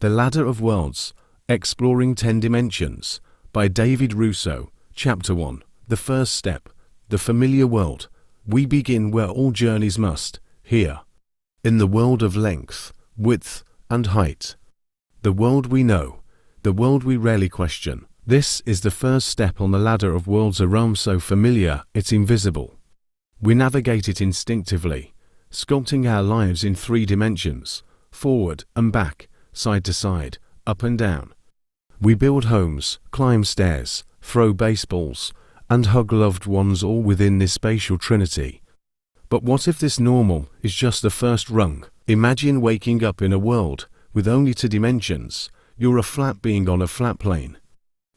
The Ladder of Worlds, Exploring 10 Dimensions, by David Russo, Chapter 1. The first step, the familiar world. We begin where all journeys must, here. In the world of length, width, and height. The world we know, the world we rarely question. This is the first step on the ladder of worlds, a realm so familiar it's invisible. We navigate it instinctively, sculpting our lives in 3 dimensions, forward and back, side to side, up and down. We build homes, climb stairs, throw baseballs, and hug loved ones, all within this spatial trinity. But what if this normal is just the first rung? Imagine waking up in a world with only 2 dimensions. You're a flat being on a flat plane.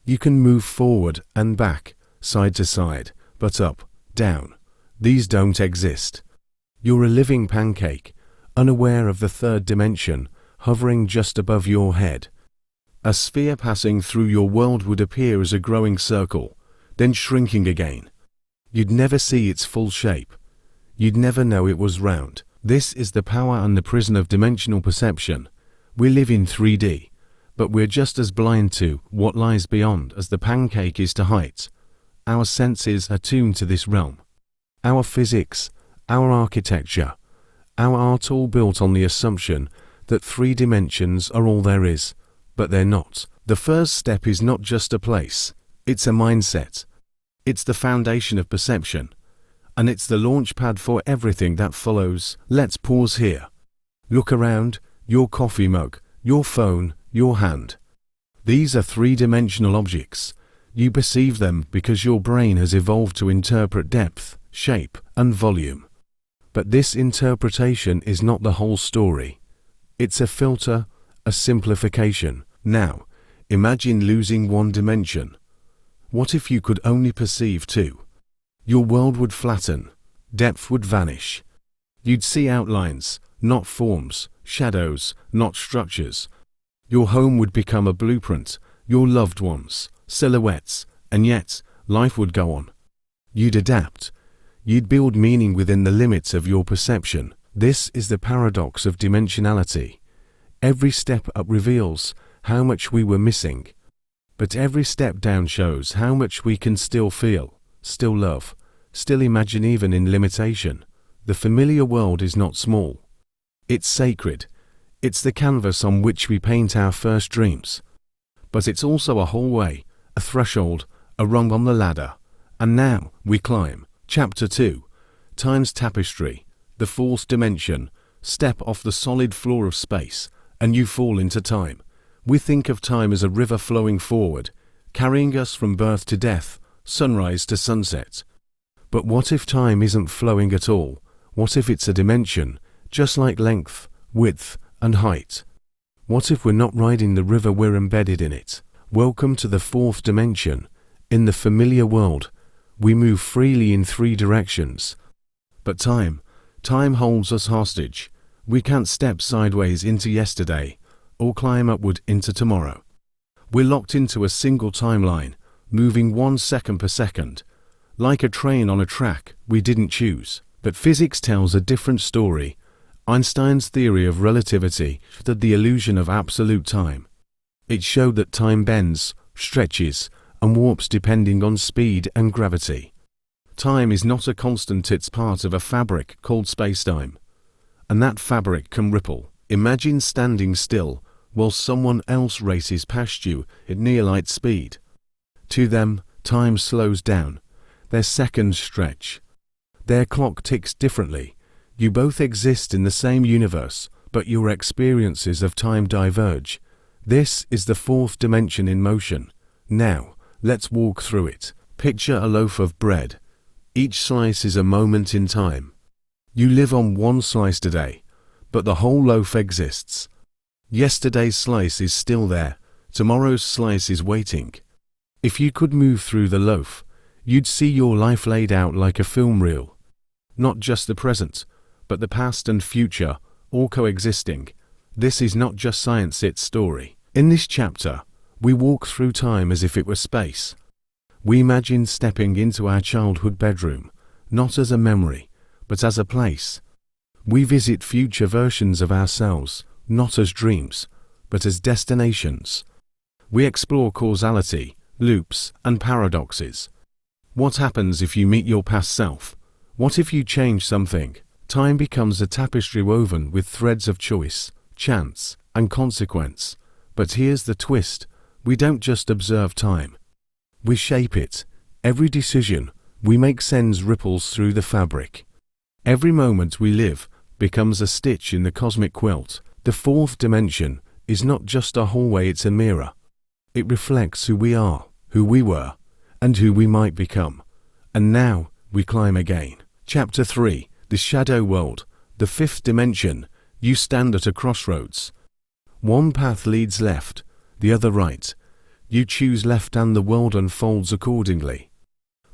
You can move forward and back, side to side, but up, down. These don't exist. You're a living pancake, unaware of the 3rd dimension, hovering just above your head. A sphere passing through your world would appear as a growing circle, then shrinking again. You'd never see its full shape. You'd never know it was round. This is the power and the prison of dimensional perception. We live in 3D, but we're just as blind to what lies beyond as the pancake is to height. Our senses are tuned to this realm. Our physics, our architecture, our art, all built on the assumption that 3 dimensions are all there is, but they're not. The first step is not just a place, it's a mindset. It's the foundation of perception, and it's the launch pad for everything that follows. Let's pause here. Look around, your coffee mug, your phone, your hand. These are 3-dimensional objects. You perceive them because your brain has evolved to interpret depth, shape, and volume. But this interpretation is not the whole story. It's a filter, a simplification. Now, imagine losing 1 dimension. What if you could only perceive 2? Your world would flatten, depth would vanish. You'd see outlines, not forms, shadows, not structures. Your home would become a blueprint, your loved ones, silhouettes, and yet, life would go on. You'd adapt. You'd build meaning within the limits of your perception. This is the paradox of dimensionality. Every step up reveals how much we were missing, but every step down shows how much we can still feel, still love, still imagine even in limitation. The familiar world is not small. It's sacred. It's the canvas on which we paint our first dreams. But it's also a hallway, a threshold, a rung on the ladder. And now we climb. Chapter 2. Time's tapestry. The 4th dimension. Step off the solid floor of space, and you fall into time. We think of time as a river flowing forward, carrying us from birth to death, sunrise to sunset. But what if time isn't flowing at all? What if it's a dimension, just like length, width, and height? What if we're not riding the river, we're embedded in it? Welcome to the 4th dimension. In the familiar world, we move freely in 3 directions. But time holds us hostage. We can't step sideways into yesterday, or climb upward into tomorrow. We're locked into a single timeline, moving 1 second per second, like a train on a track we didn't choose. But physics tells a different story. Einstein's theory of relativity showed the illusion of absolute time. It showed that time bends, stretches, and warps depending on speed and gravity. Time is not a constant, it's part of a fabric called spacetime. And that fabric can ripple. Imagine standing still while someone else races past you at near light speed. To them, time slows down. Their seconds stretch. Their clock ticks differently. You both exist in the same universe, but your experiences of time diverge. This is the 4th dimension in motion. Now, let's walk through it. Picture a loaf of bread. Each slice is a moment in time. You live on 1 slice today, but the whole loaf exists. Yesterday's slice is still there. Tomorrow's slice is waiting. If you could move through the loaf, you'd see your life laid out like a film reel. Not just the present, but the past and future, all coexisting. This is not just science, it's story. In this chapter, we walk through time as if it were space. We imagine stepping into our childhood bedroom, not as a memory, but as a place. We visit future versions of ourselves, not as dreams, but as destinations. We explore causality, loops, and paradoxes. What happens if you meet your past self? What if you change something? Time becomes a tapestry woven with threads of choice, chance, and consequence. But here's the twist. We don't just observe time. We shape it. Every decision we make sends ripples through the fabric. Every moment we live becomes a stitch in the cosmic quilt. The fourth dimension is not just a hallway, it's a mirror. It reflects who we are, who we were, and who we might become. And now we climb again. Chapter 3. The Shadow World. The fifth dimension. You stand at a crossroads. One path leads left, the other right. You choose left and the world unfolds accordingly.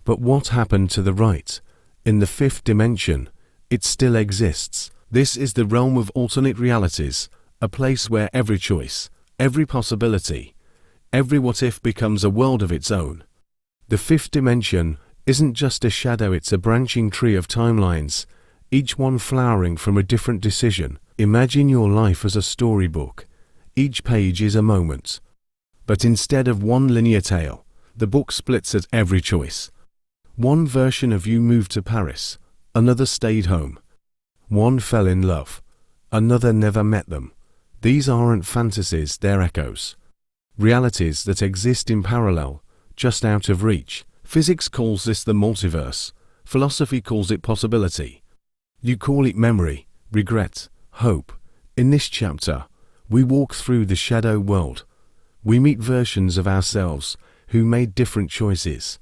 But what happened to the right? In the fifth dimension, it still exists. This is the realm of alternate realities, a place where every choice, every possibility, every what-if becomes a world of its own. The fifth dimension isn't just a shadow, it's a branching tree of timelines, each one flowering from a different decision. Imagine your life as a storybook. Each page is a moment. But instead of one linear tale, the book splits at every choice. One version of you moved to Paris, another stayed home. One fell in love, another never met them. These aren't fantasies, they're echoes. Realities that exist in parallel, just out of reach. Physics calls this the multiverse. Philosophy calls it possibility. You call it memory, regret, hope. In this chapter, we walk through the shadow world. We meet versions of ourselves who made different choices.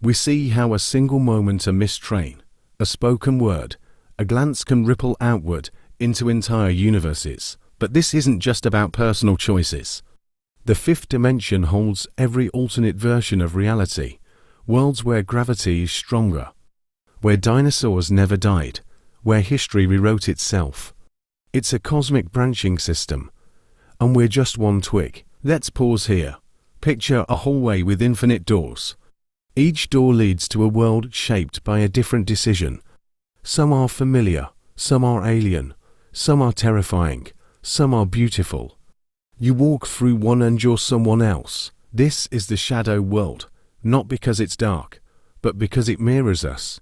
We see how a single moment, a missed train, a spoken word, a glance can ripple outward into entire universes. But this isn't just about personal choices. The fifth dimension holds every alternate version of reality, worlds where gravity is stronger, where dinosaurs never died, where history rewrote itself. It's a cosmic branching system, and we're just one twig. Let's pause here. Picture a hallway with infinite doors. Each door leads to a world shaped by a different decision. Some are familiar, some are alien, some are terrifying, some are beautiful. You walk through one and you're someone else. This is the shadow world, not because it's dark, but because it mirrors us.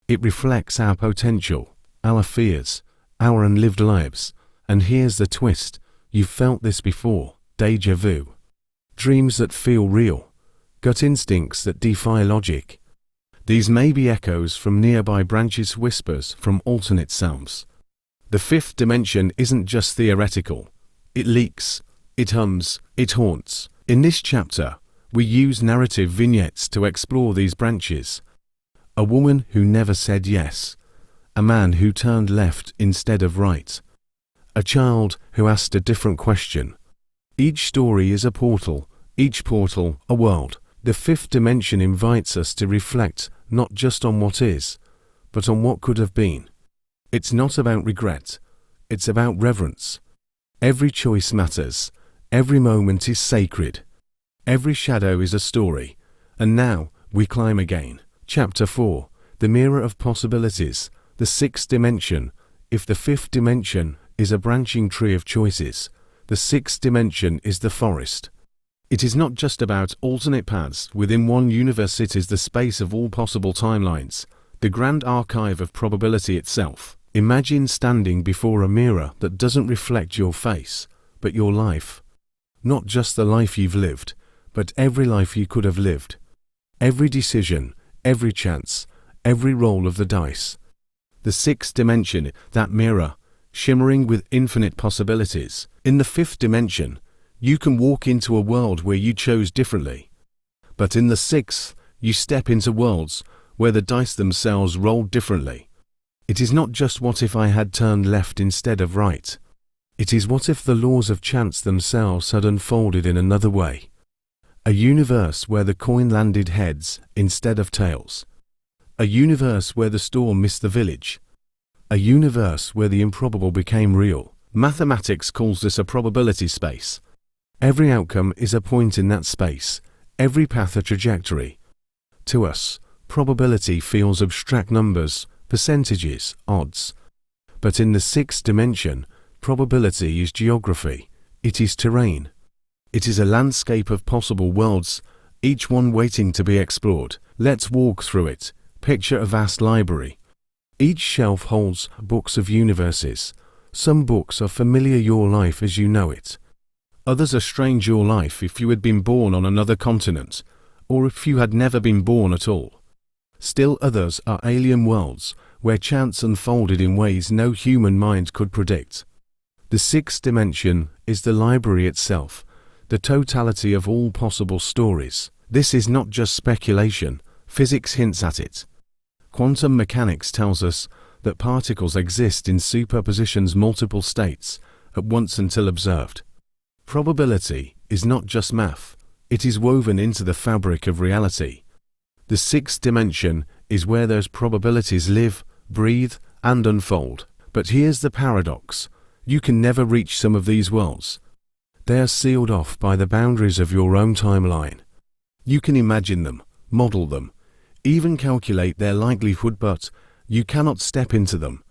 It reflects our potential, our fears, our unlived lives. And here's the twist. You've felt this before. Déjà vu. Dreams that feel real. Gut instincts that defy logic. These may be echoes from nearby branches, whispers from alternate selves. The fifth dimension isn't just theoretical. It leaks, it hums, it haunts. In this chapter, we use narrative vignettes to explore these branches. A woman who never said yes. A man who turned left instead of right. A child who asked a different question. Each story is a portal, each portal a world. The fifth dimension invites us to reflect not just on what is, but on what could have been. It's not about regret, it's about reverence. Every choice matters, every moment is sacred, every shadow is a story. And now, we climb again. Chapter 4. The Mirror of Possibilities. The sixth dimension. If the fifth dimension is a branching tree of choices, the sixth dimension is the forest. It is not just about alternate paths within one universe, it is the space of all possible timelines, the grand archive of probability itself. Imagine standing before a mirror that doesn't reflect your face, but your life. Not just the life you've lived, but every life you could have lived. Every decision, every chance, every roll of the dice. The sixth dimension, that mirror, shimmering with infinite possibilities. In the fifth dimension, you can walk into a world where you chose differently. But in the sixth, you step into worlds where the dice themselves roll differently. It is not just what if I had turned left instead of right. It is what if the laws of chance themselves had unfolded in another way. A universe where the coin landed heads instead of tails. A universe where the storm missed the village. A universe where the improbable became real. Mathematics calls this a probability space. Every outcome is a point in that space, every path a trajectory. To us, probability feels abstract numbers, percentages, odds. But in the sixth dimension, probability is geography. It is terrain. It is a landscape of possible worlds, each one waiting to be explored. Let's walk through it. Picture a vast library. Each shelf holds books of universes. Some books are familiar your life as you know it. Others are strange your life if you had been born on another continent, or if you had never been born at all. Still others are alien worlds, where chance unfolded in ways no human mind could predict. The sixth dimension is the library itself, the totality of all possible stories. This is not just speculation, physics hints at it. Quantum mechanics tells us that particles exist in superpositions multiple states at once until observed. Probability is not just math, it is woven into the fabric of reality. The sixth dimension is where those probabilities live, breathe, and unfold. But here's the paradox. You can never reach some of these worlds. They are sealed off by the boundaries of your own timeline. You can imagine them, model them, even calculate their likelihood, but you cannot step into them.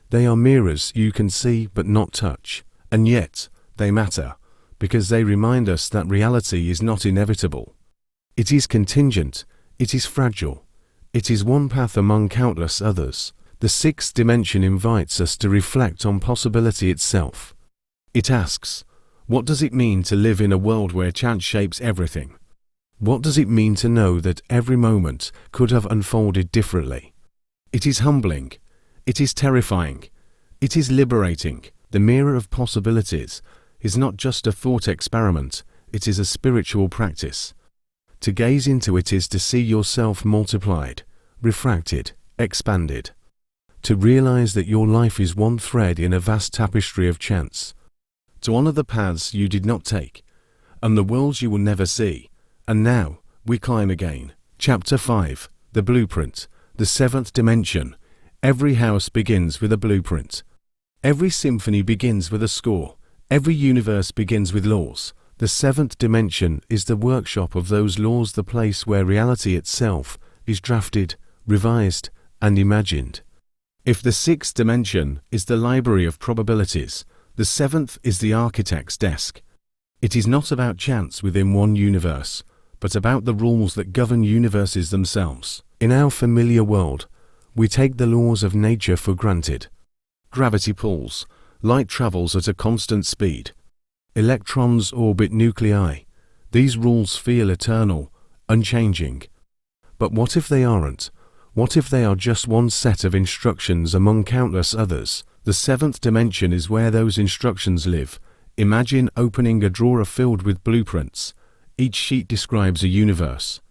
They are mirrors you can see but not touch, and yet they matter, because they remind us that reality is not inevitable. It is contingent, it is fragile, it is one path among countless others. The sixth dimension invites us to reflect on possibility itself. It asks, what does it mean to live in a world where chance shapes everything? What does it mean to know that every moment could have unfolded differently? It is humbling, it is terrifying, it is liberating. The mirror of possibilities is not just a thought experiment, it is a spiritual practice. To gaze into it is to see yourself multiplied, refracted, expanded. To realize that your life is one thread in a vast tapestry of chance. To honor the paths you did not take, and the worlds you will never see. And now, we climb again. Chapter 5, The Blueprint, the seventh dimension. Every house begins with a blueprint. Every symphony begins with a score. Every universe begins with laws. The seventh dimension is the workshop of those laws, the place where reality itself is drafted, revised, and imagined. If the sixth dimension is the library of probabilities, the seventh is the architect's desk. It is not about chance within one universe, but about the rules that govern universes themselves. In our familiar world, we take the laws of nature for granted. Gravity pulls, light travels at a constant speed. Electrons orbit nuclei. These rules feel eternal, unchanging. But what if they aren't? What if they are just one set of instructions among countless others? The seventh dimension is where those instructions live. Imagine opening a drawer filled with blueprints. Each sheet describes a universe.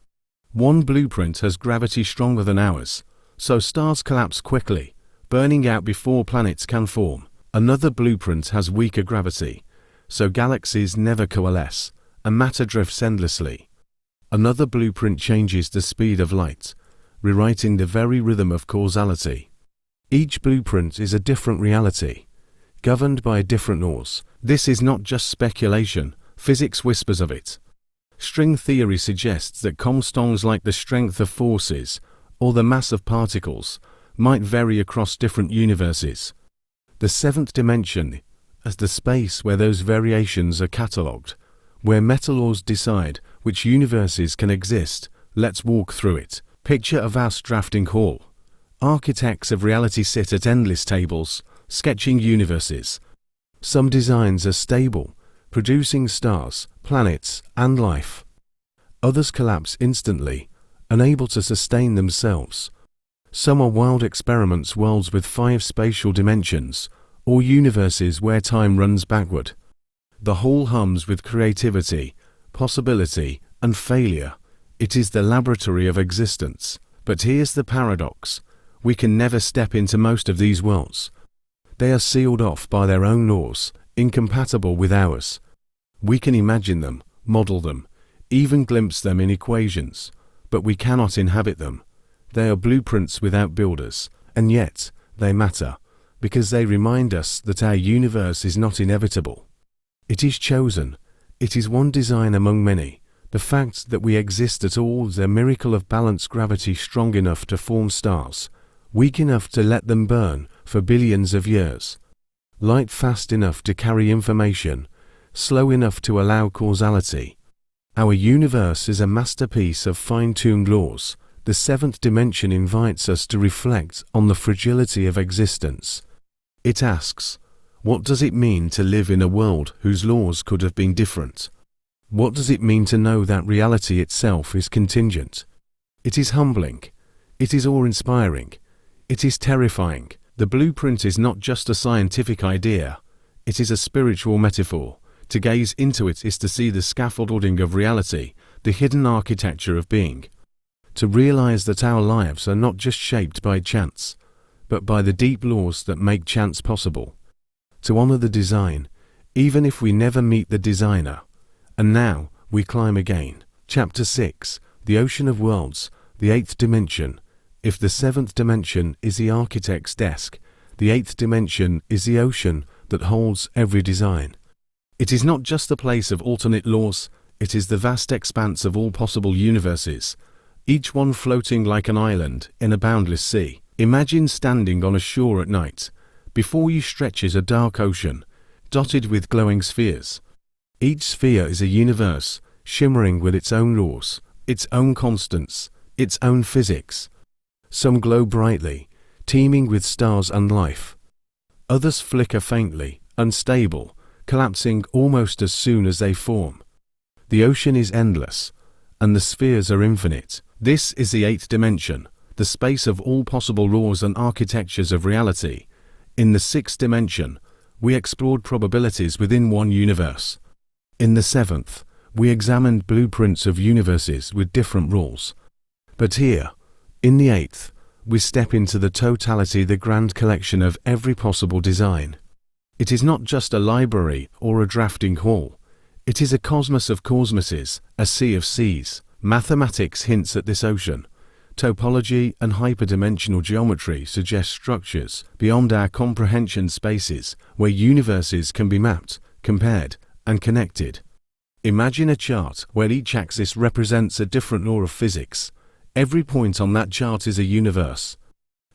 One blueprint has gravity stronger than ours, so stars collapse quickly, burning out before planets can form. Another blueprint has weaker gravity, so galaxies never coalesce, and matter drifts endlessly. Another blueprint changes the speed of light, rewriting the very rhythm of causality. Each blueprint is a different reality, governed by different laws. This is not just speculation, physics whispers of it. String theory suggests that constants like the strength of forces or the mass of particles might vary across different universes. The seventh dimension is the space where those variations are catalogued, where meta laws decide which universes can exist. Let's walk through it. Picture a vast drafting hall. Architects of reality sit at endless tables, sketching universes. Some designs are stable, producing stars, planets, and life. Others collapse instantly, unable to sustain themselves. Some are wild experiments, worlds with 5 spatial dimensions, or universes where time runs backward. The whole hums with creativity, possibility, and failure. It is the laboratory of existence. But here's the paradox. We can never step into most of these worlds. They are sealed off by their own laws, incompatible with ours. We can imagine them, model them, even glimpse them in equations, but we cannot inhabit them. They are blueprints without builders, and yet they matter, because they remind us that our universe is not inevitable. It is chosen. It is one design among many. The fact that we exist at all is a miracle of balanced gravity strong enough to form stars, weak enough to let them burn for billions of years, light fast enough to carry information, slow enough to allow causality. Our universe is a masterpiece of fine-tuned laws. The seventh dimension invites us to reflect on the fragility of existence. It asks, what does it mean to live in a world whose laws could have been different? What does it mean to know that reality itself is contingent? It is humbling. It is awe-inspiring. It is terrifying. The blueprint is not just a scientific idea. It is a spiritual metaphor. To gaze into it is to see the scaffolding of reality, the hidden architecture of being. To realize that our lives are not just shaped by chance, but by the deep laws that make chance possible. To honor the design, even if we never meet the designer. And now, we climb again. Chapter 6, The Ocean of Worlds, the eighth dimension. If the seventh dimension is the architect's desk, the eighth dimension is the ocean that holds every design. It is not just a place of alternate laws, it is the vast expanse of all possible universes, each one floating like an island in a boundless sea. Imagine standing on a shore at night. Before you stretches a dark ocean, dotted with glowing spheres. Each sphere is a universe, shimmering with its own laws, its own constants, its own physics. Some glow brightly, teeming with stars and life. Others flicker faintly, unstable, collapsing almost as soon as they form. The ocean is endless, and the spheres are infinite. This is the eighth dimension, the space of all possible laws and architectures of reality. In the sixth dimension, we explored probabilities within one universe. In the seventh, we examined blueprints of universes with different rules. But here, in the eighth, we step into the totality, the grand collection of every possible design. It is not just a library or a drafting hall. It is a cosmos of cosmoses, a sea of seas. Mathematics hints at this ocean. Topology and hyperdimensional geometry suggest structures beyond our comprehension, spaces where universes can be mapped, compared, and connected. Imagine a chart where each axis represents a different law of physics. Every point on that chart is a universe.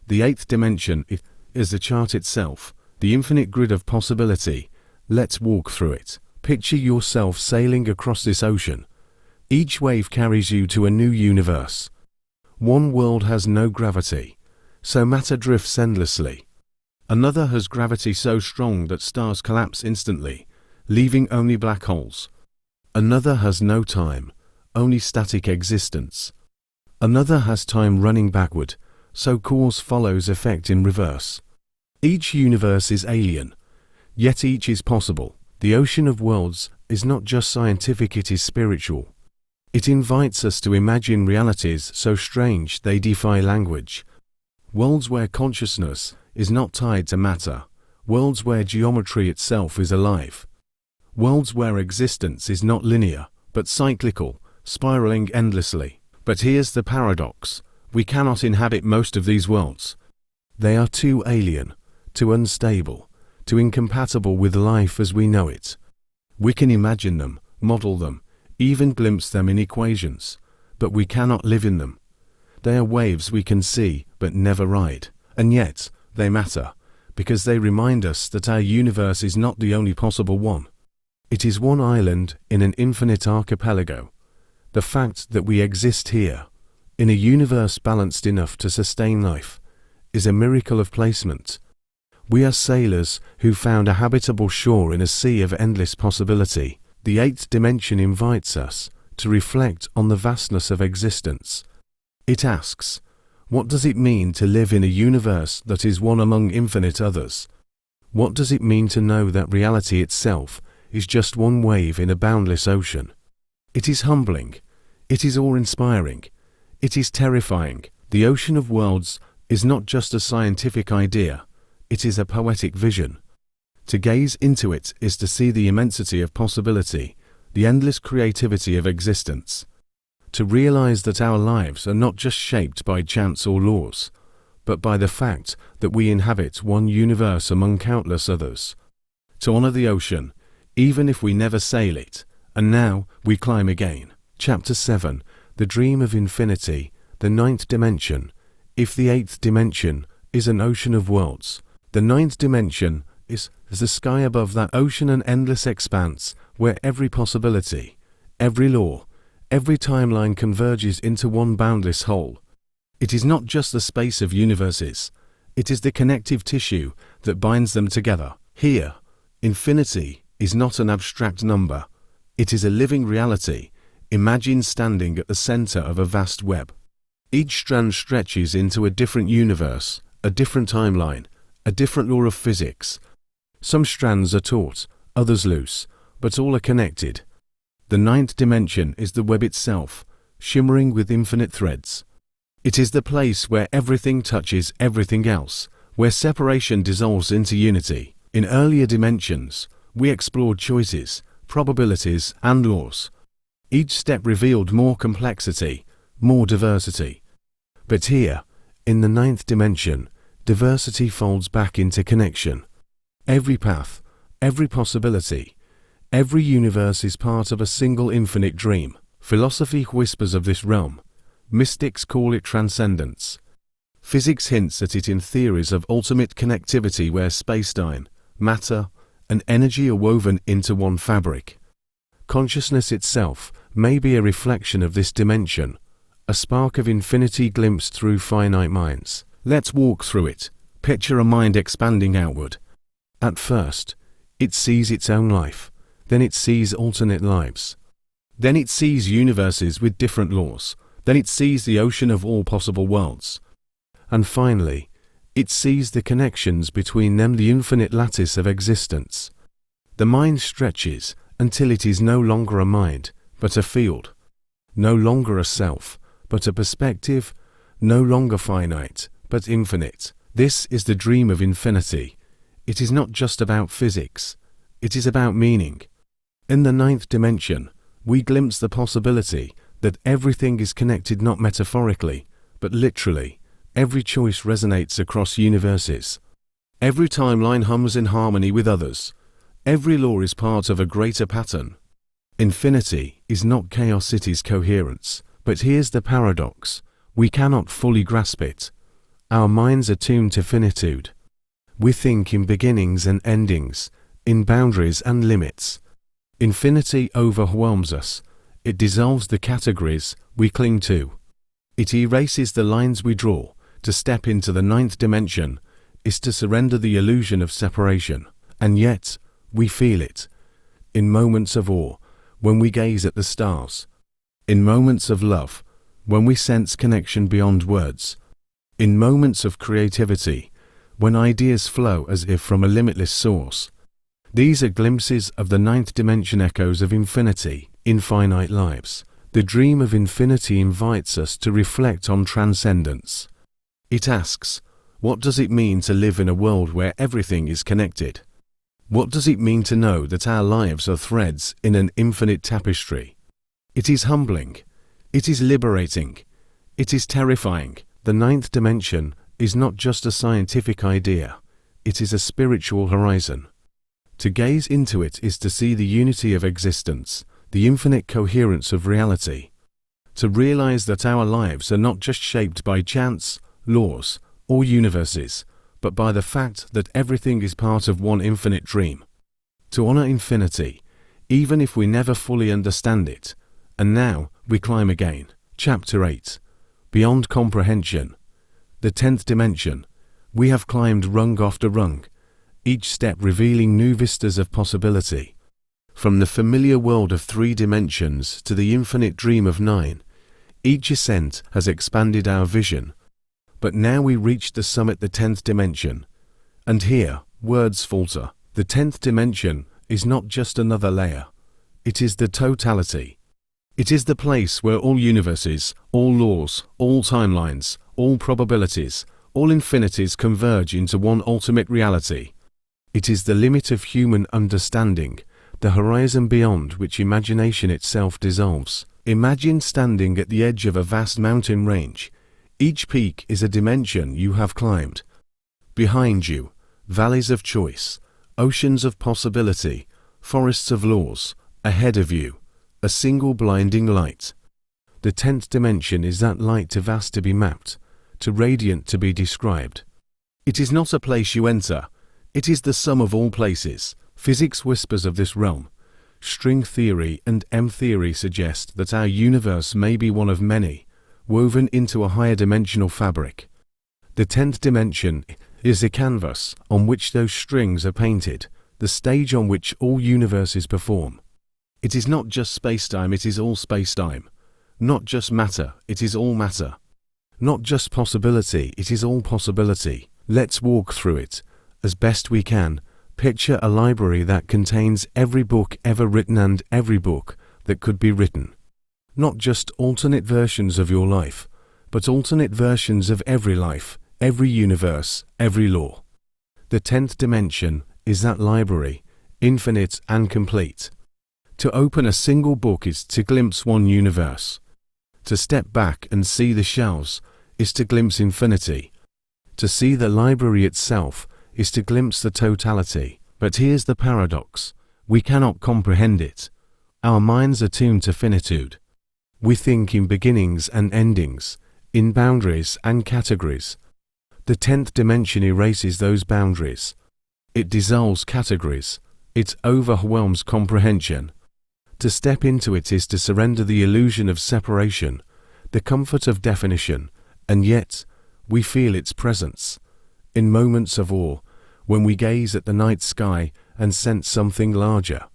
The eighth dimension is the chart itself, the infinite grid of possibility. Let's walk through it. Picture yourself sailing across this ocean. Each wave carries you to a new universe. One world has no gravity, so matter drifts endlessly. Another has gravity so strong that stars collapse instantly, leaving only black holes. Another has no time, only static existence. Another has time running backward, so cause follows effect in reverse. Each universe is alien, yet each is possible. The ocean of worlds is not just scientific, it is spiritual. It invites us to imagine realities so strange they defy language. Worlds where consciousness is not tied to matter. Worlds where geometry itself is alive. Worlds where existence is not linear, but cyclical, spiraling endlessly. But here's the paradox. We cannot inhabit most of these worlds. They are too alien, too unstable, too incompatible with life as we know it. We can imagine them, model them, even glimpse them in equations, but we cannot live in them. They are waves we can see but never ride, and yet they matter, because they remind us that our universe is not the only possible one. It is one island in an infinite archipelago. The fact that we exist here, in a universe balanced enough to sustain life, is a miracle of placement. We are sailors who found a habitable shore in a sea of endless possibility. The eighth dimension invites us to reflect on the vastness of existence. It asks, what does it mean to live in a universe that is one among infinite others? What does it mean to know that reality itself is just one wave in a boundless ocean? It is humbling. It is awe-inspiring. It is terrifying. The ocean of worlds is not just a scientific idea. It is a poetic vision. To gaze into it is to see the immensity of possibility, the endless creativity of existence. To realize that our lives are not just shaped by chance or laws, but by the fact that we inhabit one universe among countless others. To honor the ocean, even if we never sail it, and now we climb again. Chapter 7, The Dream of Infinity, the ninth dimension. If the eighth dimension is an ocean of worlds, the ninth dimension is as the sky above that ocean, an endless expanse where every possibility, every law, every timeline converges into one boundless whole. It is not just the space of universes, it is the connective tissue that binds them together. Here, infinity is not an abstract number, it is a living reality. Imagine standing at the center of a vast web. Each strand stretches into a different universe, a different timeline, a different law of physics. Some strands are taut, others loose, but all are connected. The ninth dimension is the web itself, shimmering with infinite threads. It is the place where everything touches everything else, where separation dissolves into unity. In earlier dimensions, we explored choices, probabilities, and laws. Each step revealed more complexity, more diversity. But here, in the ninth dimension, diversity folds back into connection. Every path, every possibility, every universe is part of a single infinite dream. Philosophy whispers of this realm. Mystics call it transcendence. Physics hints at it in theories of ultimate connectivity where space-time, matter, and energy are woven into one fabric. Consciousness itself may be a reflection of this dimension, a spark of infinity glimpsed through finite minds. Let's walk through it. Picture a mind expanding outward. At first, it sees its own life, then it sees alternate lives. Then it sees universes with different laws, then it sees the ocean of all possible worlds. And finally, it sees the connections between them, the infinite lattice of existence. The mind stretches until it is no longer a mind, but a field. No longer a self, but a perspective. No longer finite, but infinite. This is the dream of infinity. It is not just about physics. It is about meaning. In the ninth dimension, we glimpse the possibility that everything is connected not metaphorically, but literally. Every choice resonates across universes. Every timeline hums in harmony with others. Every law is part of a greater pattern. Infinity is not chaos, it is coherence. But here's the paradox. We cannot fully grasp it. Our minds are tuned to finitude. We think in beginnings and endings, in boundaries and limits. Infinity overwhelms us. It dissolves the categories we cling to. It erases the lines we draw. To step into the ninth dimension is to surrender the illusion of separation. And yet, we feel it. In moments of awe, when we gaze at the stars. In moments of love, when we sense connection beyond words. In moments of creativity, when ideas flow as if from a limitless source. These are glimpses of the ninth dimension, echoes of infinity, infinite lives. The dream of infinity invites us to reflect on transcendence. It asks, what does it mean to live in a world where everything is connected? What does it mean to know that our lives are threads in an infinite tapestry? It is humbling. It is liberating. It is terrifying. The ninth dimension is not just a scientific idea. It is a spiritual horizon. To gaze into it is to see the unity of existence, the infinite coherence of reality. To realize that our lives are not just shaped by chance, laws, or universes, but by the fact that everything is part of one infinite dream. To honor infinity, even if we never fully understand it. And now, we climb again. Chapter 8. Beyond Comprehension. The 10th dimension. We have climbed rung after rung, each step revealing new vistas of possibility. From the familiar world of 3 dimensions to the infinite dream of 9, each ascent has expanded our vision. But now we reach the summit, the 10th dimension. And here, words falter. The 10th dimension is not just another layer. It is the totality. It is the place where all universes, all laws, all timelines, all probabilities, all infinities converge into one ultimate reality. It is the limit of human understanding, the horizon beyond which imagination itself dissolves. Imagine standing at the edge of a vast mountain range. Each peak is a dimension you have climbed. Behind you, valleys of choice, oceans of possibility, forests of laws. Ahead of you, a single blinding light. The 10th dimension is that light, too vast to be mapped, too radiant to be described. It is not a place you enter. It is the sum of all places. Physics whispers of this realm. String theory and M-theory suggest that our universe may be one of many, woven into a higher dimensional fabric. The 10th dimension is a canvas on which those strings are painted, the stage on which all universes perform. It is not just space-time, it is all space-time. Not just matter, it is all matter. Not just possibility, it is all possibility. Let's walk through it. As best we can, picture a library that contains every book ever written and every book that could be written. Not just alternate versions of your life, but alternate versions of every life, every universe, every law. The 10th dimension is that library, infinite and complete. To open a single book is to glimpse one universe. To step back and see the shelves is to glimpse infinity. To see the library itself is to glimpse the totality. But here's the paradox. We cannot comprehend it. Our minds are tuned to finitude. We think in beginnings and endings, in boundaries and categories. The 10th dimension erases those boundaries. It dissolves categories. It overwhelms comprehension. To step into it is to surrender the illusion of separation, the comfort of definition, and yet we feel its presence. In moments of awe, when we gaze at the night sky and sense something larger.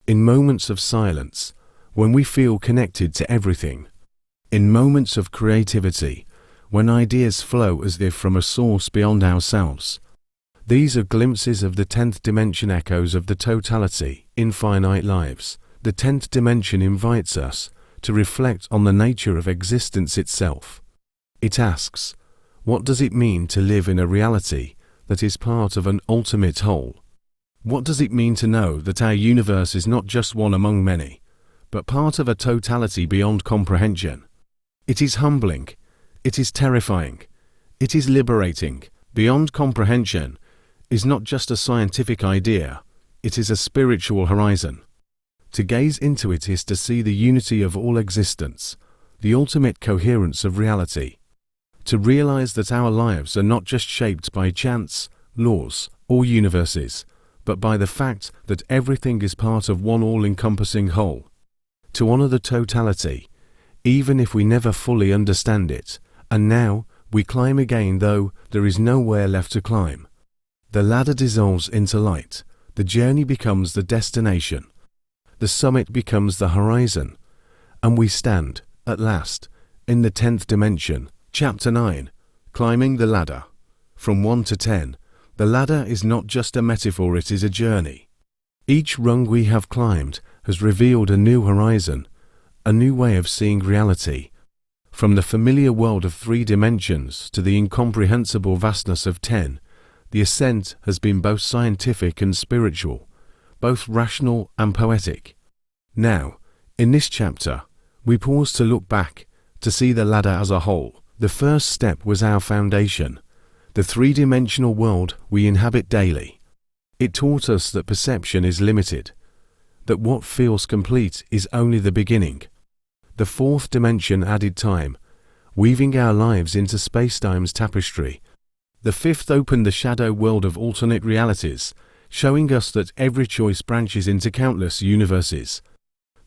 In moments of silence, when we feel connected to everything. In moments of creativity, when ideas flow as if from a source beyond ourselves. These are glimpses of the 10th dimension, echoes of the totality in finite lives. The 10th dimension invites us to reflect on the nature of existence itself. It asks, what does it mean to live in a reality that is part of an ultimate whole? What does it mean to know that our universe is not just one among many, but part of a totality beyond comprehension? It is humbling. It is terrifying. It is liberating. Beyond comprehension is not just a scientific idea, it is a spiritual horizon. To gaze into it is to see the unity of all existence, the ultimate coherence of reality. To realize that our lives are not just shaped by chance, laws, or universes, but by the fact that everything is part of one all-encompassing whole. To honor the totality, even if we never fully understand it, and now we climb again though there is nowhere left to climb. The ladder dissolves into light, the journey becomes the destination, the summit becomes the horizon, and we stand, at last, in the 10th dimension. Chapter 9. Climbing the Ladder. From 1 to 10, the ladder is not just a metaphor, it is a journey. Each rung we have climbed has revealed a new horizon, a new way of seeing reality. From the familiar world of 3 dimensions to the incomprehensible vastness of 10, the ascent has been both scientific and spiritual, both rational and poetic. Now, in this chapter, we pause to look back, to see the ladder as a whole. The first step was our foundation, the 3-dimensional world we inhabit daily. It taught us that perception is limited, that what feels complete is only the beginning. The 4th dimension added time, weaving our lives into spacetime's tapestry. The 5th opened the shadow world of alternate realities, showing us that every choice branches into countless universes.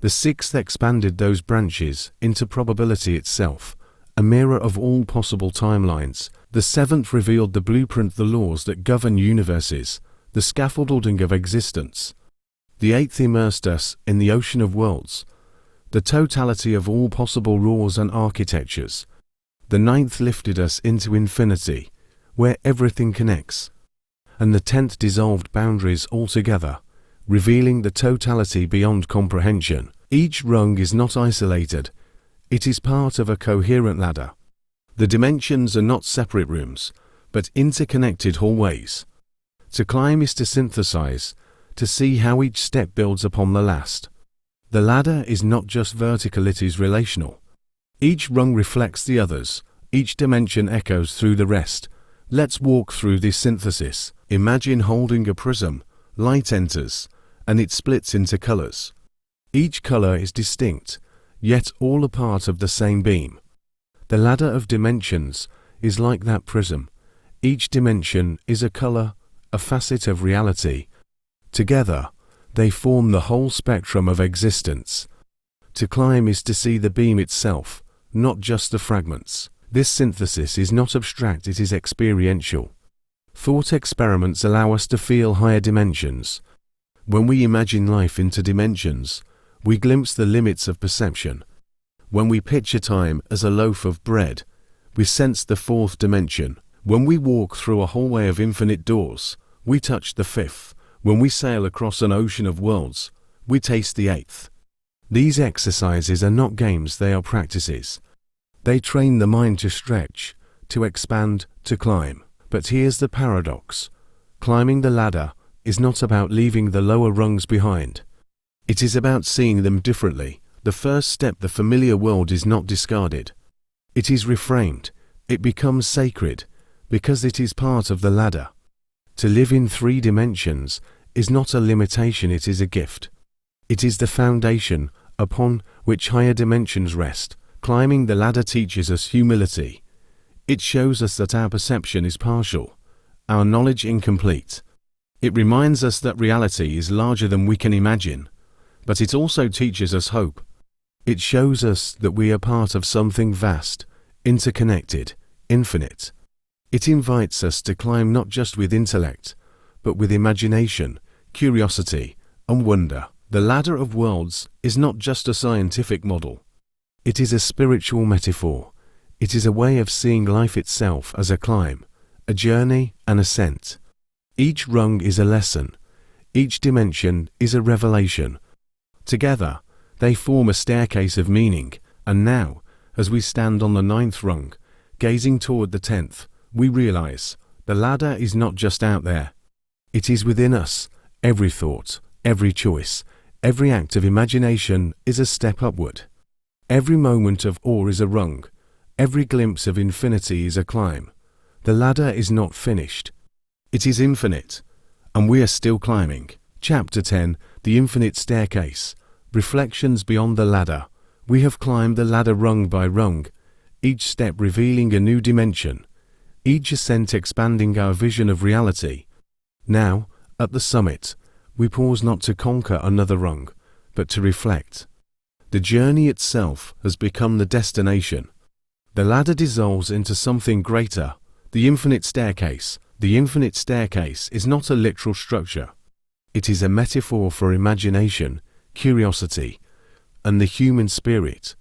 The 6th expanded those branches into probability itself, a mirror of all possible timelines. The 7th revealed the blueprint, the laws that govern universes, the scaffolding of existence. The 8th immersed us in the ocean of worlds, the totality of all possible laws and architectures. The 9th lifted us into infinity, where everything connects. And the 10th dissolved boundaries altogether, revealing the totality beyond comprehension. Each rung is not isolated. It is part of a coherent ladder. The dimensions are not separate rooms, but interconnected hallways. To climb is to synthesize, to see how each step builds upon the last. The ladder is not just vertical, it is relational. Each rung reflects the others, each dimension echoes through the rest. Let's walk through this synthesis. Imagine holding a prism. Light enters, and it splits into colors. Each color is distinct, yet all a part of the same beam. The ladder of dimensions is like that prism. Each dimension is a color, a facet of reality. Together, they form the whole spectrum of existence. To climb is to see the beam itself, not just the fragments. This synthesis is not abstract, it is experiential. Thought experiments allow us to feel higher dimensions. When we imagine life into dimensions, we glimpse the limits of perception. When we picture time as a loaf of bread, we sense the fourth dimension. When we walk through a hallway of infinite doors, we touch the fifth. When we sail across an ocean of worlds, we taste the eighth. These exercises are not games, they are practices. They train the mind to stretch, to expand, to climb. But here's the paradox. Climbing the ladder is not about leaving the lower rungs behind. It is about seeing them differently. The first step, the familiar world, is not discarded. It is reframed. It becomes sacred, because it is part of the ladder. To live in 3 dimensions is not a limitation, it is a gift. It is the foundation upon which higher dimensions rest. Climbing the ladder teaches us humility. It shows us that our perception is partial, our knowledge incomplete. It reminds us that reality is larger than we can imagine, but it also teaches us hope. It shows us that we are part of something vast, interconnected, infinite. It invites us to climb not just with intellect, but with imagination, curiosity, and wonder. The ladder of worlds is not just a scientific model. It is a spiritual metaphor. It is a way of seeing life itself as a climb, a journey, an ascent. Each rung is a lesson. Each dimension is a revelation. Together, they form a staircase of meaning, and now, as we stand on the 9th rung, gazing toward the 10th, we realize the ladder is not just out there. It is within us. Every thought, every choice, every act of imagination is a step upward. Every moment of awe is a rung. Every glimpse of infinity is a climb. The ladder is not finished. It is infinite, and we are still climbing. Chapter 10, The Infinite Staircase. Reflections beyond the ladder. We have climbed the ladder rung by rung, each step revealing a new dimension, each ascent expanding our vision of reality. Now, at the summit, we pause not to conquer another rung, but to reflect. The journey itself has become the destination. The ladder dissolves into something greater, the infinite staircase. The infinite staircase is not a literal structure. It is a metaphor for imagination, curiosity, and the human spirit.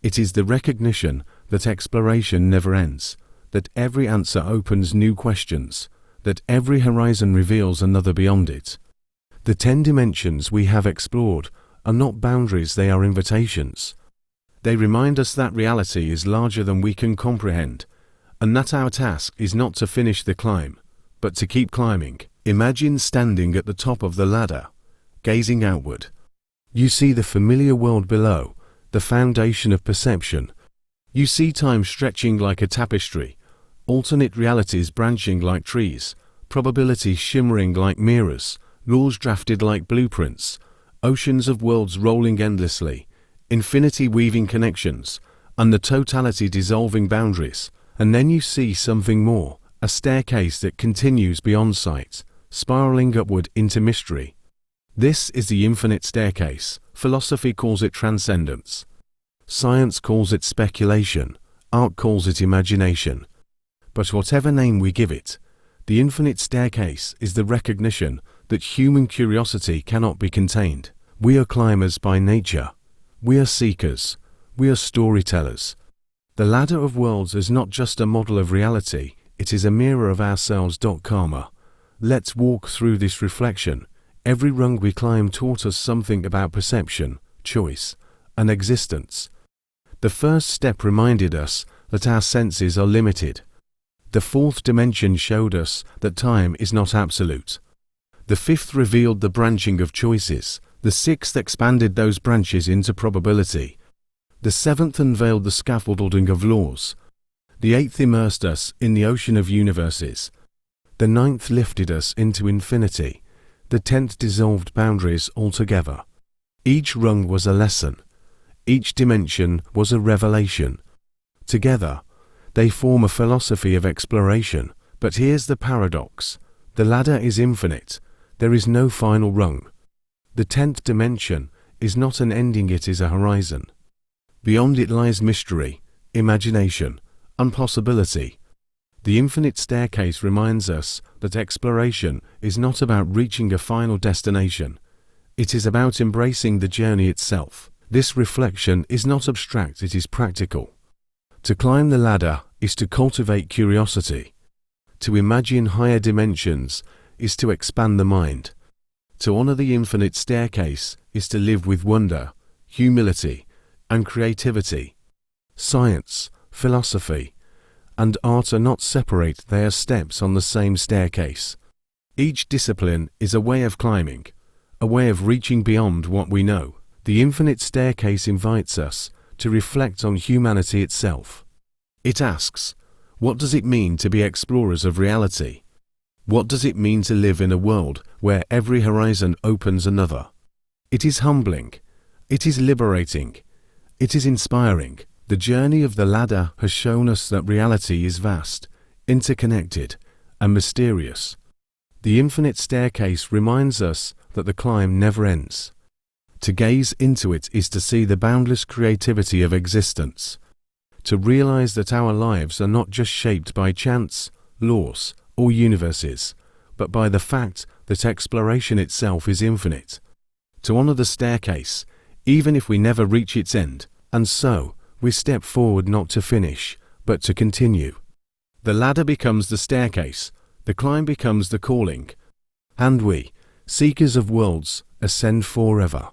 It is the recognition that exploration never ends, that every answer opens new questions, that every horizon reveals another beyond it. The 10 dimensions we have explored are not boundaries, they are invitations. They remind us that reality is larger than we can comprehend, and that our task is not to finish the climb, but to keep climbing. Imagine standing at the top of the ladder, gazing outward. You see the familiar world below, the foundation of perception. You see time stretching like a tapestry, alternate realities branching like trees, probabilities shimmering like mirrors, laws drafted like blueprints, oceans of worlds rolling endlessly, infinity weaving connections, and the totality dissolving boundaries. And then you see something more, a staircase that continues beyond sight, spiraling upward into mystery. This is the infinite staircase. Philosophy calls it transcendence. Science calls it speculation. Art calls it imagination. But whatever name we give it, the infinite staircase is the recognition that human curiosity cannot be contained. We are climbers by nature. We are seekers. We are storytellers. The ladder of worlds is not just a model of reality, it is a mirror of ourselves. Karma. Let's walk through this reflection. Every rung we climb taught us something about perception, choice, and existence. The first step reminded us that our senses are limited. The 4th dimension showed us that time is not absolute. The 5th revealed the branching of choices. The 6th expanded those branches into probability. The 7th unveiled the scaffolding of laws. The 8th immersed us in the ocean of universes. The 9th lifted us into infinity. The 10th dissolved boundaries altogether. Each rung was a lesson. Each dimension was a revelation. Together, they form a philosophy of exploration. But here's the paradox. The ladder is infinite. There is no final rung. The 10th dimension is not an ending, it is a horizon. Beyond it lies mystery, imagination, and possibility. The infinite staircase reminds us that exploration is not about reaching a final destination. It is about embracing the journey itself. This reflection is not abstract, it is practical. To climb the ladder is to cultivate curiosity. To imagine higher dimensions is to expand the mind. To honor the infinite staircase is to live with wonder, humility, and creativity. Science, philosophy, and art are not separate, they are steps on the same staircase. Each discipline is a way of climbing, a way of reaching beyond what we know. The infinite staircase invites us to reflect on humanity itself. It asks, what does it mean to be explorers of reality? What does it mean to live in a world where every horizon opens another? It is humbling. It is liberating. It is inspiring. The journey of the ladder has shown us that reality is vast, interconnected, and mysterious. The infinite staircase reminds us that the climb never ends. To gaze into it is to see the boundless creativity of existence. To realize that our lives are not just shaped by chance, laws, or universes, but by the fact that exploration itself is infinite. To honor the staircase, even if we never reach its end, and so we step forward not to finish, but to continue. The ladder becomes the staircase, the climb becomes the calling, and we, seekers of worlds, ascend forever.